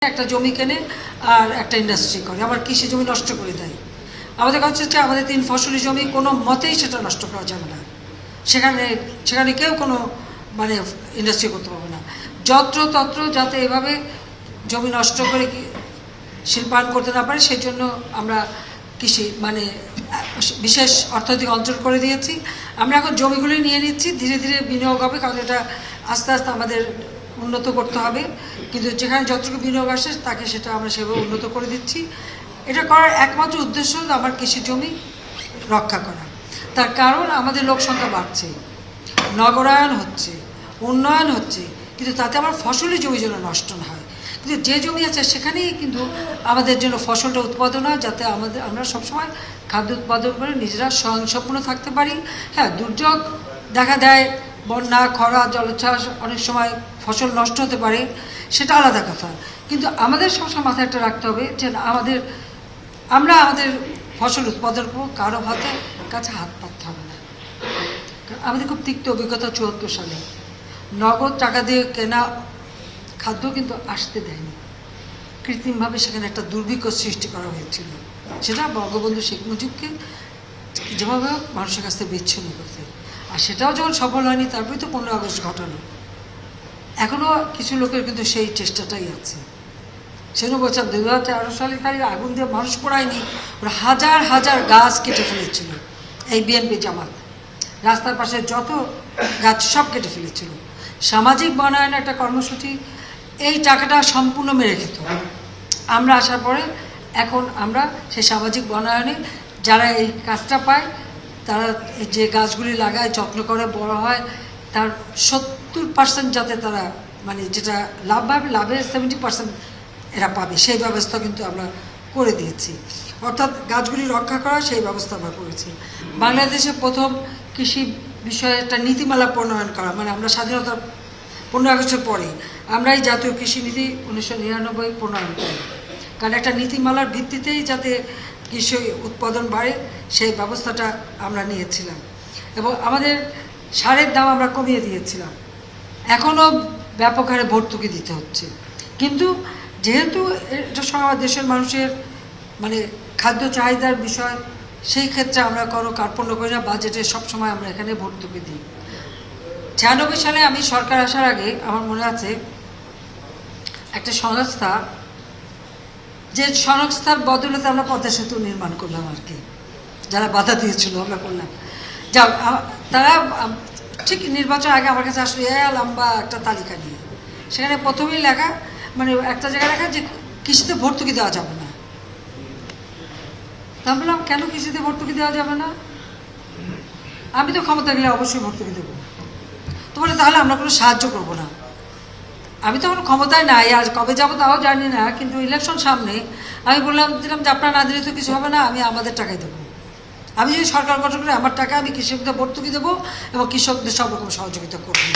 একটা জমি কেনে আর একটা ইন্ডাস্ট্রি করে, আবার কৃষি জমি নষ্ট করে দেয়। আমাদের কথা হচ্ছে আমাদের 3 ফসলি জমি কোনো মতেই সেটা নষ্ট করা যাবে না, সেখানে কেউ কোনো মানে ইন্ডাস্ট্রি করতে পারবে না। যত্রতত্র যাতে এভাবে জমি নষ্ট করে শিল্পায়ন করতে না পারে সেই জন্য আমরা কৃষি মানে বিশেষ অর্থনৈতিক অঞ্চল করে দিয়েছি। আমরা এখন জমিগুলি নিয়ে নিচ্ছি, ধীরে ধীরে বিনিয়োগ হবে, কারণ এটা আস্তে আস্তে আমাদের উন্নত করতে হবে। কিন্তু যেখানে যতটুকু বিনিয়োগ আসে তাকে সেটা আমরা সেভাবে উন্নত করে দিচ্ছি। এটা করার একমাত্র উদ্দেশ্য হলো আমার কৃষি জমি রক্ষা করা। তার কারণ আমাদের লোক সংখ্যা বাড়ছে, নগরায়ন হচ্ছে, উন্নয়ন হচ্ছে, কিন্তু তাতে আমার ফসলি জমি যেন নষ্ট না হয়। কিন্তু যে জমি আছে সেখানেই কিন্তু আমাদের জন্য ফসলটা উৎপাদন হয়, যাতে আমরা সবসময় খাদ্য উৎপাদন করে নিজেরা স্বয়ংসম্পূর্ণ থাকতে পারি। হ্যাঁ, দুর্যোগ দেখা দেয়, বন্যা, খরা, জলোচ্ছ্বাস, অনেক সময় ফসল নষ্ট হতে পারে, সেটা আলাদা কথা। কিন্তু আমাদের সবসময় মাথায় একটা রাখতে হবে যে আমরা আমাদের ফসল উৎপাদন করবো, কারো কাছে হাত পাততে হবে না। আমাদের খুব তিক্ত অভিজ্ঞতা 74 সালে নগদ টাকা দিয়ে কেনা খাদ্য কিন্তু আসতে দেয়নি, কৃত্রিমভাবে সেখানে একটা দুর্ভিক্ষ সৃষ্টি করা হয়েছিল। সেটা বঙ্গবন্ধু শেখ মুজিবকে যেভাবে মানুষের কাছ থেকে বিচ্ছিন্ন করতে, আর সেটাও যখন সফল হয়নি তারপরে তো 15 আগস্ট ঘটানো। এখনও কিছু লোকের কিন্তু সেই চেষ্টাটাই আছে। সেজন্য বলছিলাম 2013 সালে খালি আগুন দিয়ে মানুষ পড়ায়নি, ওরা হাজার হাজার গাছ কেটে ফেলেছিল। এই বিএনপি জামাত রাস্তার পাশে যত গাছ সব কেটে ফেলেছিল। সামাজিক বনায়ন একটা কর্মসূচি, এই টাকাটা সম্পূর্ণ মেরে খেত। আমরা আসার পরে এখন আমরা সেই সামাজিক বনায়নে যারা এই কাজটা পায়, তারা যে গাছগুলি লাগায়, যত্ন করে, বড় হয়, তার 70% যাতে তারা মানে যেটা লাভ পাবে, লাভের 70% এরা পাবে, সেই ব্যবস্থা কিন্তু আমরা করে দিয়েছি। অর্থাৎ গাছগুলি রক্ষা করা সেই ব্যবস্থা আমরা করেছি। বাংলাদেশে প্রথম কৃষি বিষয়ে একটা নীতিমালা প্রণয়ন করা, মানে আমরা স্বাধীনতার 15 আগস্টের পরে আমরা এই জাতীয় কৃষি নীতি 1999 প্রণয়ন করি, কারণ একটা নীতিমালার ভিত্তিতেই যাতে কৃষি উৎপাদন বাড়ে সেই ব্যবস্থাটা আমরা নিয়েছিলাম। এবং আমাদের সারের দাম আমরা কমিয়ে দিয়েছিলাম। এখনও ব্যাপক হারে ভর্তুকি দিতে হচ্ছে, কিন্তু যেহেতু এটা সব দেশের মানুষের মানে খাদ্য চাহিদার বিষয়, সেই ক্ষেত্রে আমরা কোনো কার্পণ্য করি না। বাজেটে সবসময় আমরা এখানে ভর্তুকি দিই। 96 সালে আমি সরকার আসার আগে আমার মনে আছে একটা সংস্থা, যে সংস্থার বদলতে আমরা পদ্মা সেতু নির্মাণ করলাম আর কি, যারা বাধা দিয়েছিল আমরা করলাম। যা তারা ঠিক নির্বাচন আগে আমার কাছে আসলে লম্বা একটা তালিকা নিয়ে, সেখানে প্রথমেই লেখা মানে একটা জায়গায় লেখা যে কৃষিতে ভর্তুকি দেওয়া যাবে না। তা বললাম কেন কৃষিতে ভর্তুকি দেওয়া যাবে না? আমি তো ক্ষমতা গেলে অবশ্যই ভর্তুকি দেবো। তো বলে তাহলে আমরা কোনো সাহায্য করবো না। আমি তো কোনো ক্ষমতায় নাই, আজ কবে যাবো তাও জানি না, কিন্তু ইলেকশন সামনে আমি দিলাম যে আপনারা না দিলে তো কিছু হবে না, আমি আমাদের টাকায় দেবো। আমি যদি সরকার গঠন করে আমার টাকা আমি কৃষকদের ভর্তুকি দেবো এবং কৃষকদের সব রকম সহযোগিতা করবো।